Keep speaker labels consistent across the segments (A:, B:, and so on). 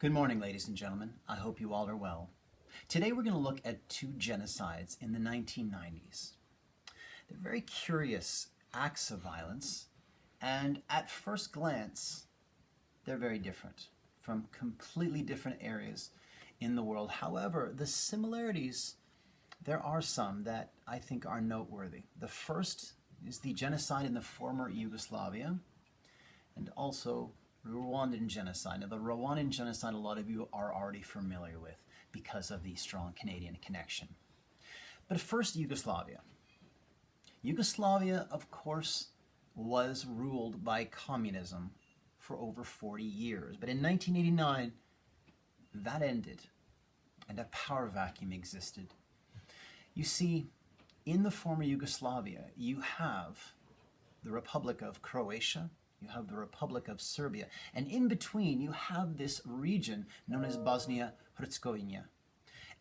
A: Good morning, ladies and gentlemen. I hope you all are well. Today we're going to look at two genocides in the 1990s. They're very curious acts of violence, and at first glance, they're very different from completely different areas in the world. However, the similarities, there are some that I think are noteworthy. The first is the genocide in the former Yugoslavia, and also Rwandan genocide. Now, the Rwandan genocide, a lot of you are already familiar with because of the strong Canadian connection. But first, Yugoslavia. Yugoslavia, of course, was ruled by communism for over 40 years. But in 1989, that ended, and a power vacuum existed. You see, in the former Yugoslavia, you have the Republic of Croatia, you have the Republic of Serbia, and in between you have this region known as Bosnia-Herzegovina.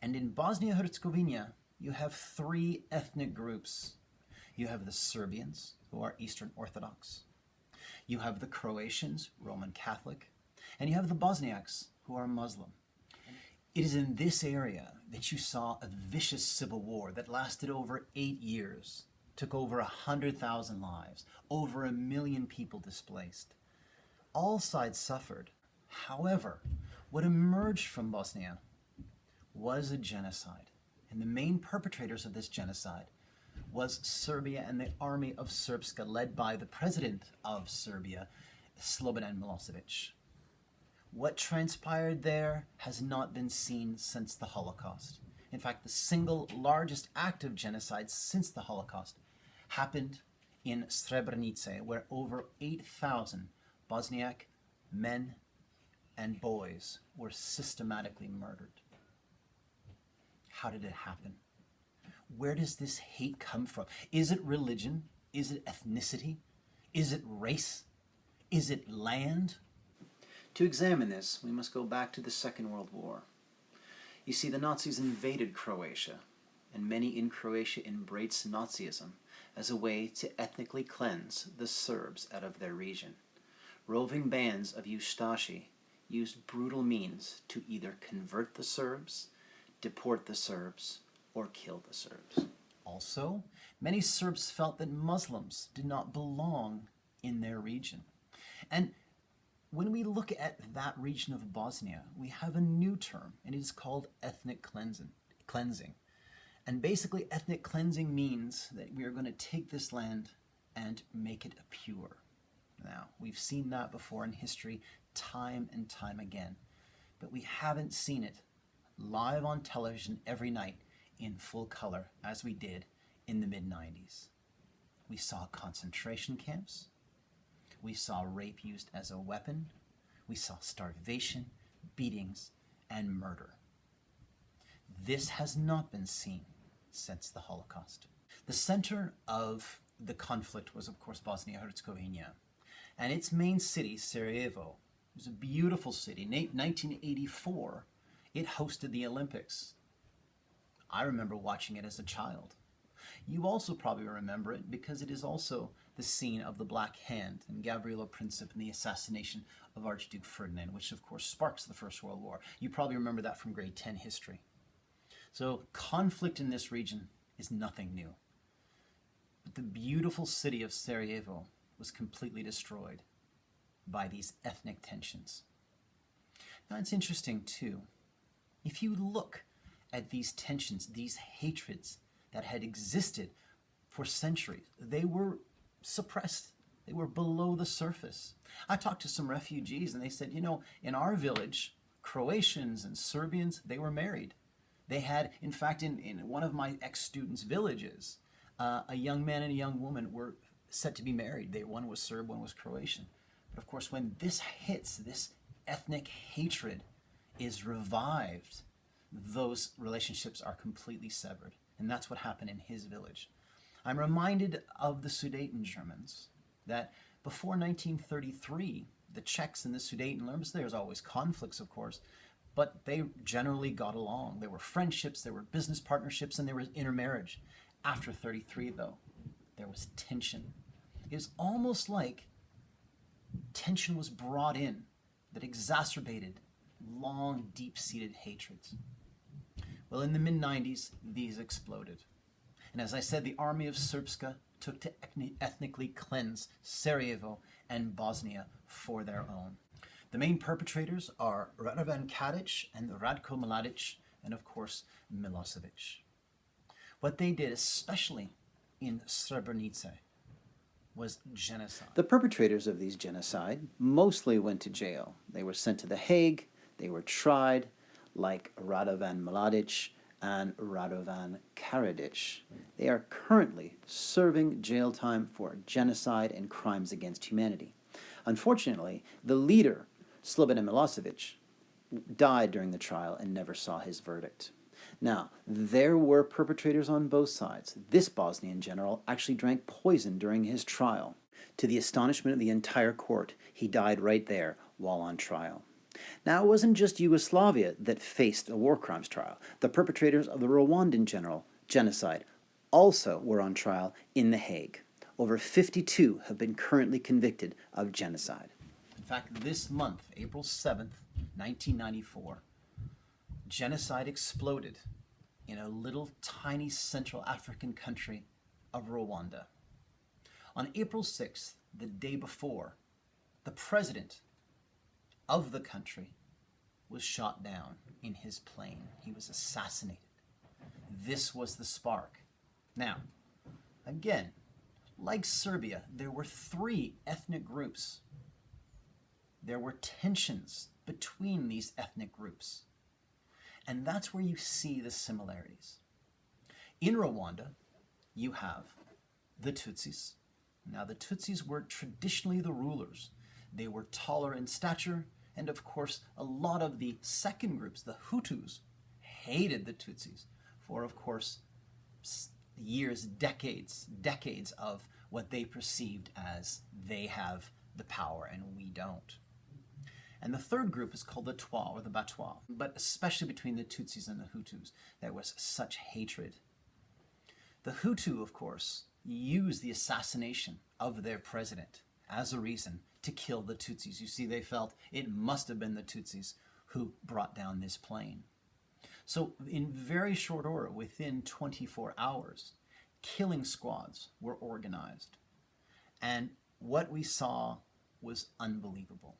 A: And in Bosnia-Herzegovina, you have three ethnic groups. You have the Serbians, who are Eastern Orthodox. You have the Croatians, Roman Catholic. And you have the Bosniaks, who are Muslim. It is in this area that you saw a vicious civil war that lasted over 8 years. Took over 100,000 lives, over 1 million people displaced. All sides suffered. However, what emerged from Bosnia was a genocide. And the main perpetrators of this genocide was Serbia and the army of Srpska, led by the president of Serbia, Slobodan Milosevic. What transpired there has not been seen since the Holocaust. In fact, the single largest act of genocide since the Holocaust happened in Srebrenica, where over 8,000 Bosniak men and boys were systematically murdered. How did it happen? Where does this hate come from? Is it religion? Is it ethnicity? Is it race? Is it land? To examine this, we must go back to the Second World War. You see, the Nazis invaded Croatia, and many in Croatia embraced Nazism as a way to ethnically cleanse the Serbs out of their region. Roving bands of Ustashi used brutal means to either convert the Serbs, deport the Serbs, or kill the Serbs. Also, many Serbs felt that Muslims did not belong in their region. And when we look at that region of Bosnia, we have a new term, and it is called ethnic cleansing. And basically, ethnic cleansing means that we are going to take this land and make it pure. Now, we've seen that before in history time and time again, but we haven't seen it live on television every night in full color as we did in the mid-90s. We saw concentration camps. We saw rape used as a weapon. We saw starvation, beatings, and murder. This has not been seen since the Holocaust. The center of the conflict was, of course, Bosnia-Herzegovina, and its main city, Sarajevo, was a beautiful city. In 1984, it hosted the Olympics. I remember watching it as a child. You also probably remember it because it is also the scene of the Black Hand and Gavrilo Princip and the assassination of Archduke Ferdinand, which of course sparks the First World War. You probably remember that from grade 10 history. So conflict in this region is nothing new. But the beautiful city of Sarajevo was completely destroyed by these ethnic tensions. Now it's interesting too, if you look at these tensions, these hatreds that had existed for centuries, they were suppressed. They were below the surface. I talked to some refugees and they said, in our village, Croatians and Serbians, they were married. They had, in fact, in one of my ex-students' villages, a young man and a young woman were set to be married. One was Serb, one was Croatian. But of course, when this hits, this ethnic hatred is revived, those relationships are completely severed. And that's what happened in his village. I'm reminded of the Sudeten Germans, that before 1933, the Czechs and the Sudetenland, there's always conflicts, of course, but they generally got along. There were friendships, there were business partnerships, and there was intermarriage. After 33, though, there was tension. It was almost like tension was brought in that exacerbated long, deep-seated hatreds. Well, in the mid-90s, these exploded. And as I said, the army of Srpska took to ethnically cleanse Sarajevo and Bosnia for their own. The main perpetrators are Radovan Kadic and Ratko Mladic, and of course, Milosevic. What they did, especially in Srebrenica, was genocide. The perpetrators of these genocide mostly went to jail. They were sent to The Hague, they were tried, like Radovan Mladic and Radovan Karadzic. They are currently serving jail time for genocide and crimes against humanity. Unfortunately, the leader, Slobodan Milosevic, died during the trial and never saw his verdict. Now, there were perpetrators on both sides. This Bosnian general actually drank poison during his trial. To the astonishment of the entire court, he died right there while on trial. Now, it wasn't just Yugoslavia that faced a war crimes trial. The perpetrators of the Rwandan genocide also were on trial in The Hague. Over 52 have been currently convicted of genocide. In fact, this month, April 7th, 1994, genocide exploded in a little tiny Central African country of Rwanda. On April 6th, the day before, the president of the country was shot down in his plane. He was assassinated. This was the spark. Now, again, like Serbia, there were 3 ethnic groups. There were tensions between these ethnic groups. And that's where you see the similarities. In Rwanda, you have the Tutsis. Now, the Tutsis were traditionally the rulers. They were taller in stature, and of course, a lot of the second groups, the Hutus, hated the Tutsis for, of course, years, decades of what they perceived as they have the power and we don't. And the third group is called the Twa, or the Batwa. But especially between the Tutsis and the Hutus, there was such hatred. The Hutu, of course, used the assassination of their president as a reason to kill the Tutsis. You see, they felt it must have been the Tutsis who brought down this plane. So in very short order, within 24 hours, killing squads were organized. And what we saw was unbelievable.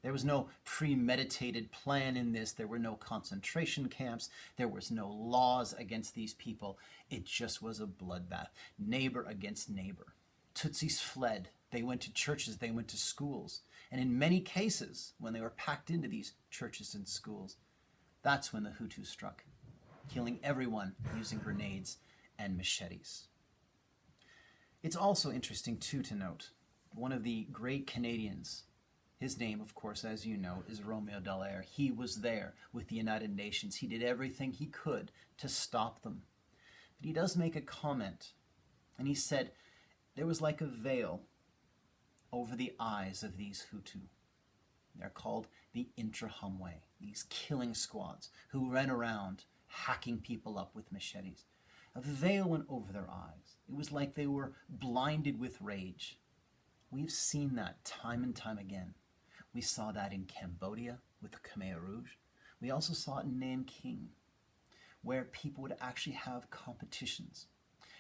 A: There was no premeditated plan in this. There were no concentration camps. There was no laws against these people. It just was a bloodbath. Neighbor against neighbor. Tutsis fled. They went to churches. They went to schools. And in many cases, when they were packed into these churches and schools, that's when the Hutus struck, killing everyone using grenades and machetes. It's also interesting, too, to note, one of the great Canadians, his name, of course, as you know, is Romeo Dallaire. He was there with the United Nations. He did everything he could to stop them. But he does make a comment, and he said there was like a veil over the eyes of these Hutu. They're called the Interahamwe, these killing squads who ran around hacking people up with machetes. A veil went over their eyes. It was like they were blinded with rage. We've seen that time and time again. We saw that in Cambodia with the Khmer Rouge. We also saw it in Nanking, where people would actually have competitions.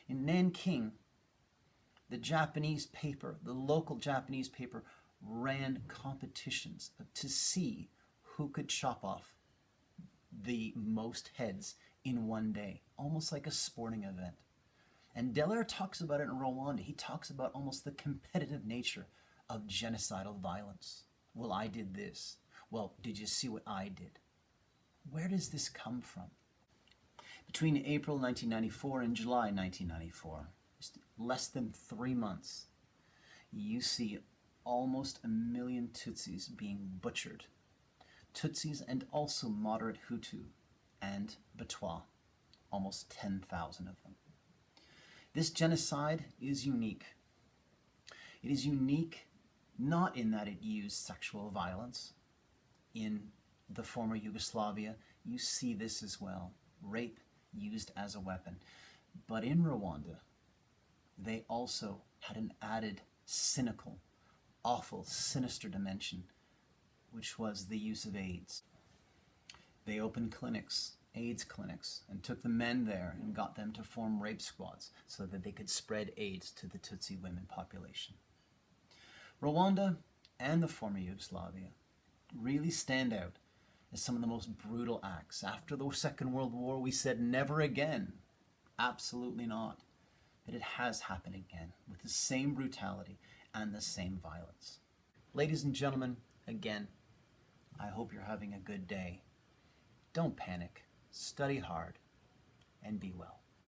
A: In Nanking, the Japanese paper, the local Japanese paper, ran competitions to see who could chop off the most heads in one day, almost like a sporting event. And Dallaire talks about it in Rwanda. He talks about almost the competitive nature of genocidal violence. Well, I did this. Well, did you see what I did? Where does this come from? Between April 1994 and July 1994, just less than 3 months, you see almost 1 million Tutsis being butchered. Tutsis and also moderate Hutu and Batwa, almost 10,000 of them. This genocide is unique. It is unique not in that it used sexual violence. In the former Yugoslavia, you see this as well. Rape used as a weapon. But in Rwanda, they also had an added cynical, awful, sinister dimension, which was the use of AIDS. They opened clinics, AIDS clinics, and took the men there and got them to form rape squads so that they could spread AIDS to the Tutsi women population. Rwanda and the former Yugoslavia really stand out as some of the most brutal acts. After the Second World War, we said never again. Absolutely not. But it has happened again with the same brutality and the same violence. Ladies and gentlemen, again, I hope you're having a good day. Don't panic, study hard, and be well.